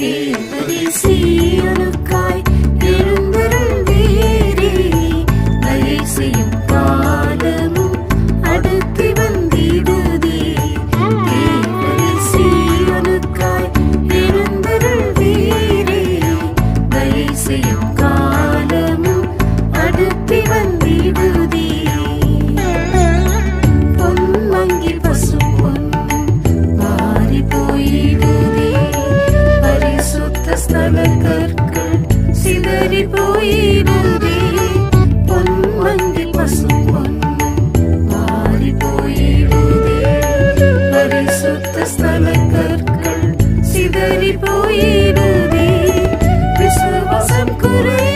தேவரே சீயோனுக்காய் எழுந்தருள்வீரே. தயை செய்யும் காலமும் அடுத்து வந்திடுதே. தேவரே சீயோனுக்காய் எழுந்தருள்வீரே. தயை செய்யும் காலமும் அடுத்து வந்திடுதே. பொன்மங்கி பசும் பொன்னும் மாறி போயிடுதே. பரிசுத்த ஸ்தல கற்கள் சிதறி போயிடுதே. பொன்மங்கி பசும் பொன்னும் மாறி போயிடுதே. பரிசுத்த ஸ்தல கற்கள் சிதறி போயிடுதே. விசுவாசம் குறை